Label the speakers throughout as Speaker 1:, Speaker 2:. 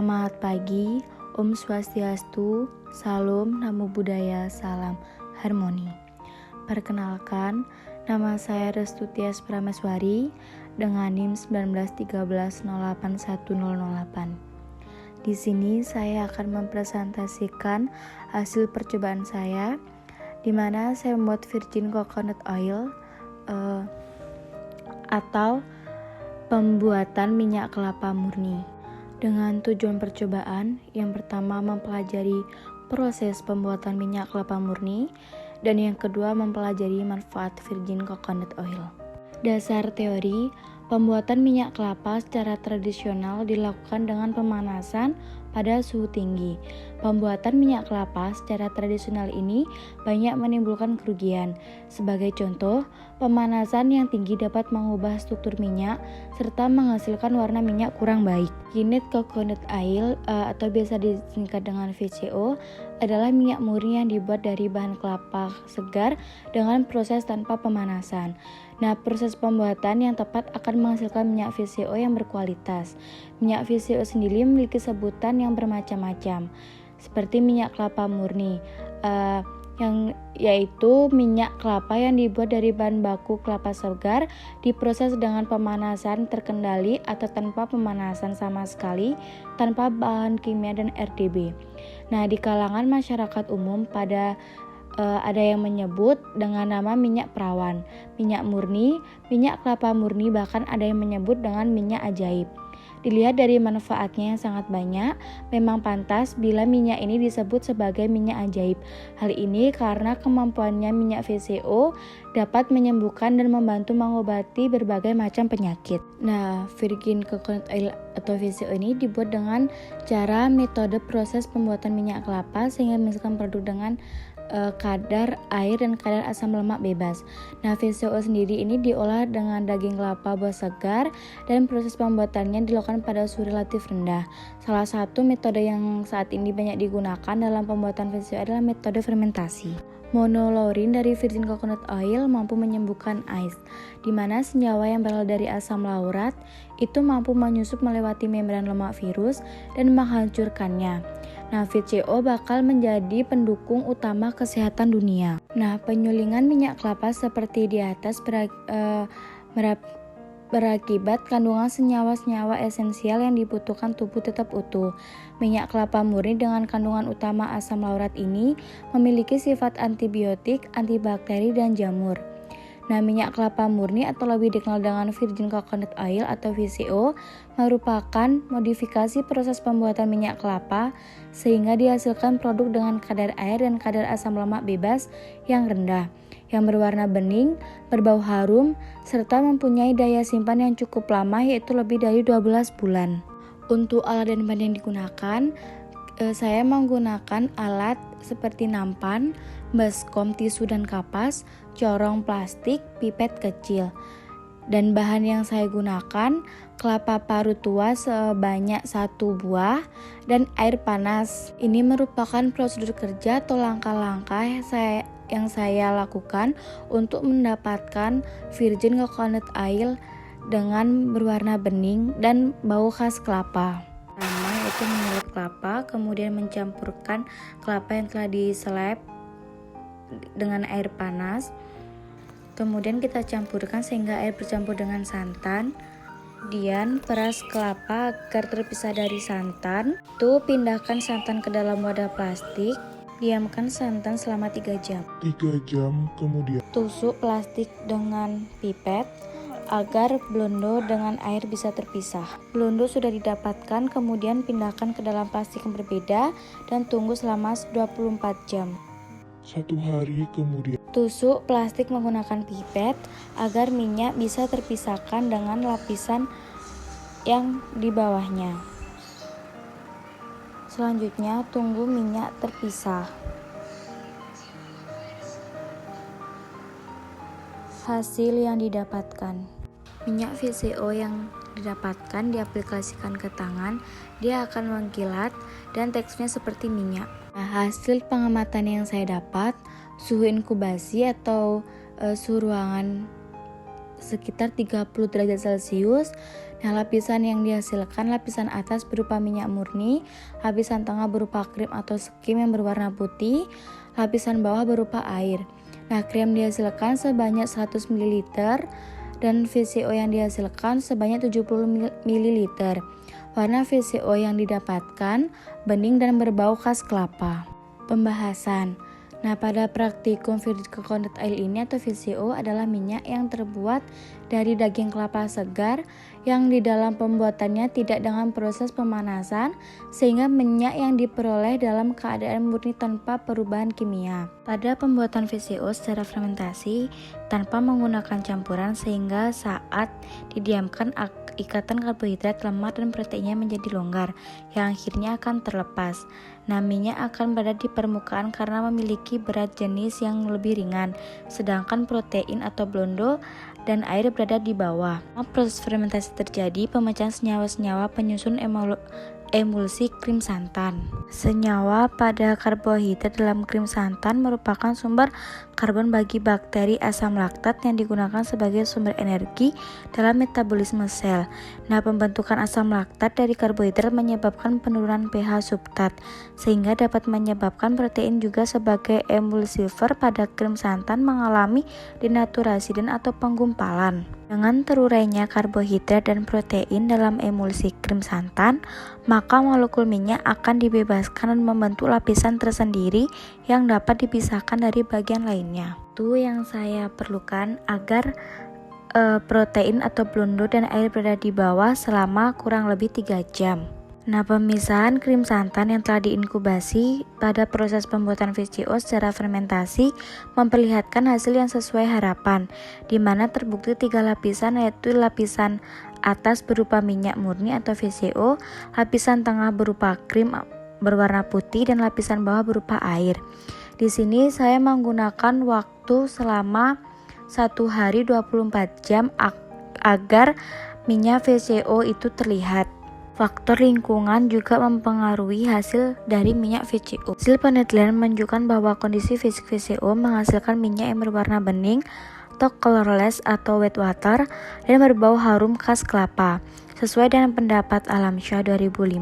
Speaker 1: Selamat pagi, Om Swastiastu, Salam, Namo Buddhaya, Salam Harmoni. Perkenalkan, nama saya Restutyas Prameswari dengan NIM 1913081008. Di sini saya akan mempresentasikan hasil percobaan saya, di mana saya membuat virgin coconut oil atau pembuatan minyak kelapa murni. Dengan tujuan percobaan, yang pertama mempelajari proses pembuatan minyak kelapa murni, dan yang kedua mempelajari manfaat virgin coconut oil. Dasar teori, pembuatan minyak kelapa secara tradisional dilakukan dengan pemanasan pada suhu tinggi. Pembuatan minyak kelapa secara tradisional ini banyak menimbulkan kerugian. Sebagai contoh, pemanasan yang tinggi dapat mengubah struktur minyak serta menghasilkan warna minyak kurang baik. Virgin coconut oil atau biasa disingkat dengan VCO adalah minyak murni yang dibuat dari bahan kelapa segar dengan proses tanpa pemanasan. Nah, proses pembuatan yang tepat akan menghasilkan minyak VCO yang berkualitas. Minyak VCO sendiri memiliki sebutan yang bermacam-macam, seperti minyak kelapa murni, yaitu minyak kelapa yang dibuat dari bahan baku kelapa segar, diproses dengan pemanasan terkendali atau tanpa pemanasan sama sekali, tanpa bahan kimia dan RDB. Nah, di kalangan masyarakat umum ada yang menyebut dengan nama minyak perawan, minyak murni, minyak kelapa murni, bahkan ada yang menyebut dengan minyak ajaib. Dilihat dari manfaatnya yang sangat banyak, memang pantas bila minyak ini disebut sebagai minyak ajaib. Hal ini karena kemampuannya minyak VCO dapat menyembuhkan dan membantu mengobati berbagai macam penyakit. Nah, virgin coconut oil atau VCO ini dibuat dengan cara metode proses pembuatan minyak kelapa sehingga menghasilkan produk dengan kadar air dan kadar asam lemak bebas. Nah, VCO sendiri ini diolah dengan daging kelapa buah segar dan proses pembuatannya dilakukan pada suhu relatif rendah. Salah satu metode yang saat ini banyak digunakan dalam pembuatan VCO adalah metode fermentasi. Monolaurin dari virgin coconut oil mampu menyembuhkan AIDS, di mana senyawa yang berasal dari asam laurat itu mampu menyusup melewati membran lemak virus dan menghancurkannya. Nah, VCO bakal menjadi pendukung utama kesehatan dunia. Nah, penyulingan minyak kelapa seperti di atas berakibat kandungan senyawa-senyawa esensial yang dibutuhkan tubuh tetap utuh. Minyak kelapa murni dengan kandungan utama asam laurat ini memiliki sifat antibiotik, antibakteri, dan jamur. Nah, minyak kelapa murni atau lebih dikenal dengan virgin coconut oil atau VCO merupakan modifikasi proses pembuatan minyak kelapa sehingga dihasilkan produk dengan kadar air dan kadar asam lemak bebas yang rendah, yang berwarna bening, berbau harum, serta mempunyai daya simpan yang cukup lama yaitu lebih dari 12 bulan. Untuk alat dan bahan yang digunakan, saya menggunakan alat seperti nampan, baskom, tisu dan kapas, corong plastik, pipet kecil. Dan bahan yang saya gunakan kelapa parut tua sebanyak 1 buah dan air panas. Ini merupakan prosedur kerja atau langkah-langkah yang saya lakukan untuk mendapatkan virgin coconut oil dengan berwarna bening dan bau khas kelapa. Pertama yaitu mengulut kelapa, kemudian mencampurkan kelapa yang telah diselep dengan air panas. Kemudian kita campurkan sehingga air bercampur dengan santan. Kemudian peras kelapa agar terpisah dari santan. Pindahkan santan ke dalam wadah plastik. Diamkan santan selama 3 jam.
Speaker 2: 3 jam kemudian
Speaker 1: Tusuk plastik dengan pipet agar blondo dengan air bisa terpisah. Blondo sudah didapatkan, kemudian pindahkan ke dalam plastik yang berbeda dan tunggu selama 24 jam.
Speaker 2: 1 hari kemudian
Speaker 1: Tusuk plastik menggunakan pipet agar minyak bisa terpisahkan dengan lapisan yang di bawahnya. Selanjutnya, tunggu minyak terpisah. Hasil yang didapatkan. Minyak VCO yang didapatkan diaplikasikan ke tangan, dia akan mengkilat dan teksturnya seperti minyak. Nah, hasil pengamatan yang saya dapat, suhu inkubasi atau suhu ruangan sekitar 30 derajat Celcius. Nah, lapisan yang dihasilkan, lapisan atas berupa minyak murni, lapisan tengah berupa krim atau skim yang berwarna putih, lapisan bawah berupa air. Nah, krim dihasilkan sebanyak 100 ml dan VCO yang dihasilkan sebanyak 70 ml. Warna VCO yang didapatkan bening dan berbau khas kelapa. Pembahasan. Nah, pada praktikum virgin coconut oil ini atau VCO adalah minyak yang terbuat dari daging kelapa segar yang di dalam pembuatannya tidak dengan proses pemanasan, sehingga minyak yang diperoleh dalam keadaan murni tanpa perubahan kimia. Pada pembuatan VCO secara fermentasi tanpa menggunakan campuran, sehingga saat didiamkan ikatan karbohidrat, lemak, dan proteinnya menjadi longgar yang akhirnya akan terlepas. Nah, minyak akan berada di permukaan karena memiliki berat jenis yang lebih ringan, sedangkan protein atau blondo dan air berada di bawah. Proses fermentasi terjadi pemecahan senyawa-senyawa penyusun emulsi krim santan. Senyawa pada karbohidrat dalam krim santan merupakan sumber karbon bagi bakteri asam laktat yang digunakan sebagai sumber energi dalam metabolisme sel. Nah, pembentukan asam laktat dari karbohidrat menyebabkan penurunan pH substrat, sehingga dapat menyebabkan protein juga sebagai emulsifer pada krim santan mengalami denaturasi dan atau penggumpalan. Dengan terurainya karbohidrat dan protein dalam emulsi krim santan, maka molekul minyak akan dibebaskan dan membentuk lapisan tersendiri yang dapat dipisahkan dari bagian lainnya. Itu yang saya perlukan agar protein atau blondo dan air berada di bawah selama kurang lebih 3 jam. Nah, pemisahan krim santan yang telah diinkubasi pada proses pembuatan VCO secara fermentasi memperlihatkan hasil yang sesuai harapan, di mana terbukti 3 lapisan, yaitu lapisan atas berupa minyak murni atau VCO, lapisan tengah berupa krim berwarna putih, dan lapisan bawah berupa air. Di sini saya menggunakan waktu selama 1 hari 24 jam agar minyak VCO itu terlihat. Faktor lingkungan juga mempengaruhi hasil dari minyak VCO. Hasil penelitian menunjukkan bahwa kondisi fisik VCO menghasilkan minyak yang berwarna bening atau colorless atau wet water dan berbau harum khas kelapa. Sesuai dengan pendapat Alamsyah 2005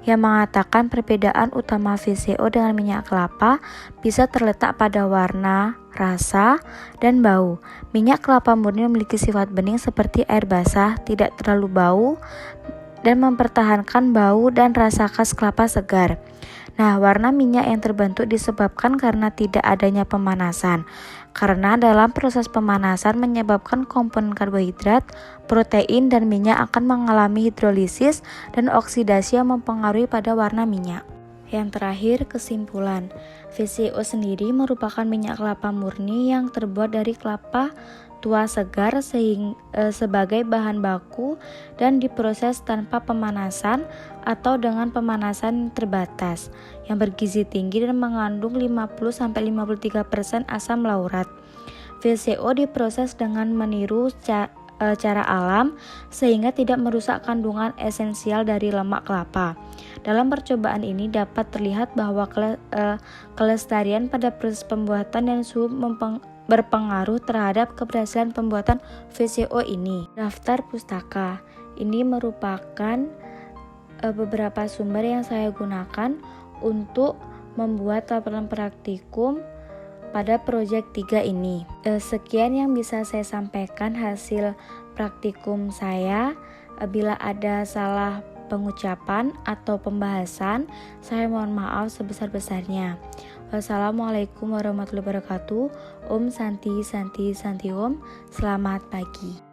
Speaker 1: yang mengatakan perbedaan utama VCO dengan minyak kelapa bisa terletak pada warna, rasa, dan bau. Minyak kelapa murni memiliki sifat bening seperti air basah, tidak terlalu bau, dan mempertahankan bau dan rasa khas kelapa segar. Nah, warna minyak yang terbentuk disebabkan karena tidak adanya pemanasan. Karena dalam proses pemanasan menyebabkan komponen karbohidrat, protein, dan minyak akan mengalami hidrolisis dan oksidasi yang mempengaruhi pada warna minyak. Yang terakhir, kesimpulan. VCO sendiri merupakan minyak kelapa murni yang terbuat dari kelapa tua segar sebagai bahan baku dan diproses tanpa pemanasan atau dengan pemanasan terbatas, yang bergizi tinggi dan mengandung 50-53% asam laurat. VCO diproses dengan meniru cara alam sehingga tidak merusak kandungan esensial dari lemak kelapa. Dalam percobaan ini dapat terlihat bahwa kelestarian pada proses pembuatan dan suhu berpengaruh terhadap keberhasilan pembuatan VCO ini. Daftar pustaka ini merupakan beberapa sumber yang saya gunakan untuk membuat laporan praktikum pada proyek 3 ini. Sekian yang bisa saya sampaikan hasil praktikum saya. Bila ada salah pengucapan atau pembahasan, saya mohon maaf sebesar-besarnya. Wassalamualaikum warahmatullahi wabarakatuh. Om Santi Santi Santi Om. Selamat pagi.